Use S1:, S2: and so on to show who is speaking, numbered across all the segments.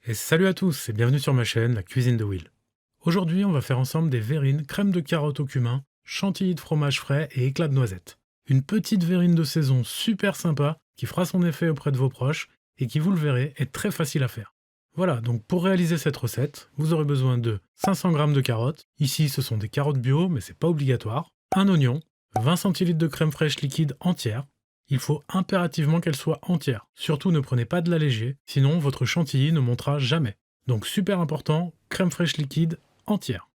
S1: Et salut à tous et bienvenue sur ma chaîne, la cuisine de Will. Aujourd'hui, on va faire ensemble des verrines, crème de carotte au cumin, chantilly de fromage frais et éclats de noisettes. Une petite verrine de saison super sympa qui fera son effet auprès de vos proches et qui, vous le verrez, est très facile à faire. Voilà, donc pour réaliser cette recette, vous aurez besoin de 500 g de carottes. Ici, ce sont des carottes bio, mais c'est pas obligatoire. Un oignon, 20 centilitres de crème fraîche liquide entière. Il faut impérativement qu'elle soit entière. Surtout ne prenez pas de la léger, sinon votre chantilly ne montera jamais. Donc super important, crème fraîche liquide entière.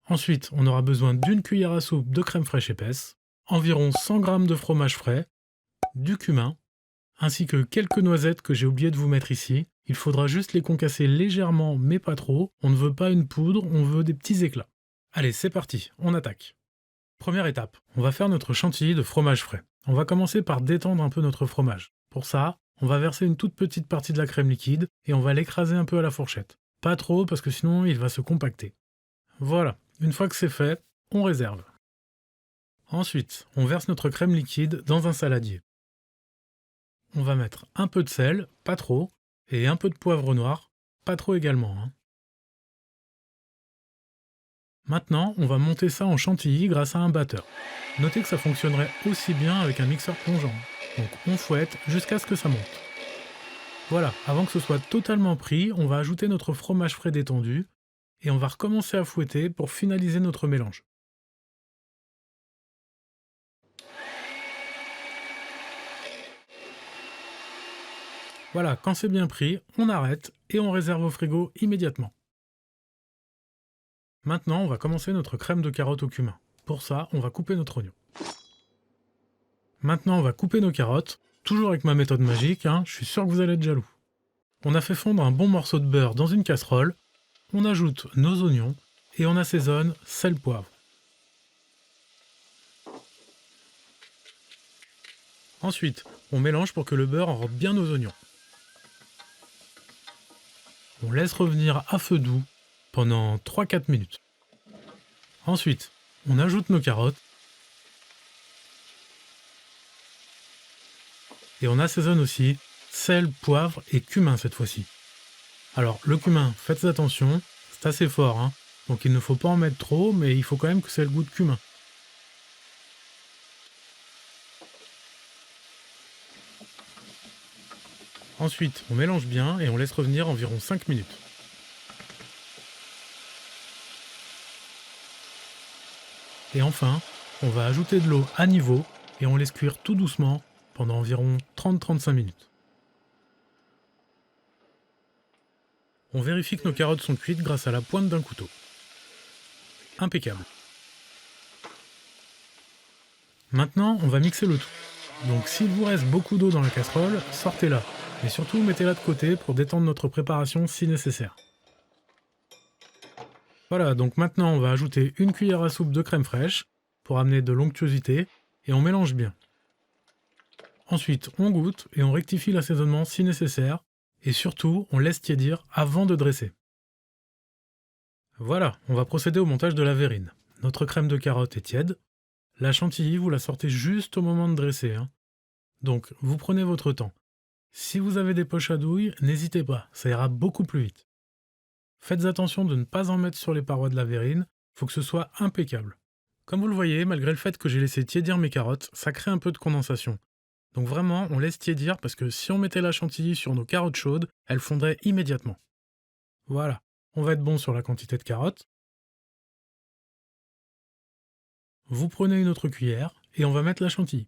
S1: Ensuite, on aura besoin d'une cuillère à soupe de crème fraîche épaisse, environ 100 g de fromage frais, du cumin, ainsi que quelques noisettes que j'ai oublié de vous mettre ici. Il faudra juste les concasser légèrement, mais pas trop. On ne veut pas une poudre, on veut des petits éclats. Allez, c'est parti, on attaque. Première étape, on va faire notre chantilly de fromage frais. On va commencer par détendre un peu notre fromage. Pour ça, on va verser une toute petite partie de la crème liquide et on va l'écraser un peu à la fourchette. Pas trop parce que sinon il va se compacter. Voilà, une fois que c'est fait, on réserve. Ensuite, on verse notre crème liquide dans un saladier. On va mettre un peu de sel, pas trop, et un peu de poivre noir, pas trop également. Maintenant, on va monter ça en chantilly grâce à un batteur. Notez que ça fonctionnerait aussi bien avec un mixeur plongeant. Donc on fouette jusqu'à ce que ça monte. Voilà, avant que ce soit totalement pris, on va ajouter notre fromage frais détendu et on va recommencer à fouetter pour finaliser notre mélange. Voilà, quand c'est bien pris, on arrête et on réserve au frigo immédiatement. Maintenant, on va commencer notre crème de carotte au cumin. Pour ça, on va couper notre oignon. Maintenant, on va couper nos carottes, toujours avec ma méthode magique, je suis sûr que vous allez être jaloux. On a fait fondre un bon morceau de beurre dans une casserole, on ajoute nos oignons et on assaisonne sel, poivre. Ensuite, on mélange pour que le beurre enrobe bien nos oignons. On laisse revenir à feu doux pendant 3-4 minutes. Ensuite, on ajoute nos carottes et on assaisonne aussi sel, poivre et cumin cette fois-ci. Alors le cumin, faites attention, c'est assez fort, donc il ne faut pas en mettre trop, mais il faut quand même que c'est le goût de cumin. Ensuite, on mélange bien et on laisse revenir environ 5 minutes. Et enfin, on va ajouter de l'eau à niveau et on laisse cuire tout doucement pendant environ 30-35 minutes. On vérifie que nos carottes sont cuites grâce à la pointe d'un couteau. Impeccable. Maintenant, on va mixer le tout. Donc s'il vous reste beaucoup d'eau dans la casserole, sortez-la. Mais surtout, mettez-la de côté pour détendre notre préparation si nécessaire. Voilà, donc maintenant on va ajouter une cuillère à soupe de crème fraîche pour amener de l'onctuosité et on mélange bien. Ensuite, on goûte et on rectifie l'assaisonnement si nécessaire et surtout, on laisse tiédir avant de dresser. Voilà, on va procéder au montage de la verrine. Notre crème de carotte est tiède. La chantilly, vous la sortez juste au moment de dresser. Donc, vous prenez votre temps. Si vous avez des poches à douille, n'hésitez pas, ça ira beaucoup plus vite. Faites attention de ne pas en mettre sur les parois de la verrine, faut que ce soit impeccable. Comme vous le voyez, malgré le fait que j'ai laissé tiédir mes carottes, ça crée un peu de condensation. Donc vraiment, on laisse tiédir parce que si on mettait la chantilly sur nos carottes chaudes, elles fondraient immédiatement. Voilà, on va être bon sur la quantité de carottes. Vous prenez une autre cuillère et on va mettre la chantilly.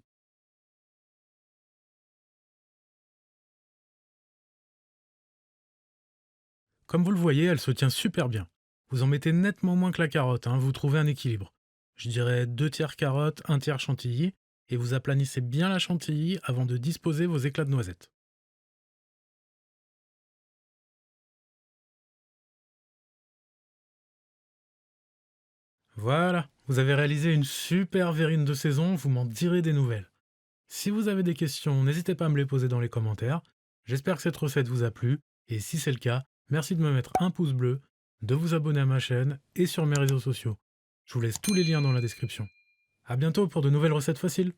S1: Comme vous le voyez, elle se tient super bien. Vous en mettez nettement moins que la carotte, vous trouvez un équilibre. Je dirais 2 tiers carottes, 1 tiers chantilly, et vous aplanissez bien la chantilly avant de disposer vos éclats de noisettes. Voilà, vous avez réalisé une super verrine de saison, vous m'en direz des nouvelles. Si vous avez des questions, n'hésitez pas à me les poser dans les commentaires. J'espère que cette recette vous a plu, et si c'est le cas, merci de me mettre un pouce bleu, de vous abonner à ma chaîne et sur mes réseaux sociaux. Je vous laisse tous les liens dans la description. A bientôt pour de nouvelles recettes faciles.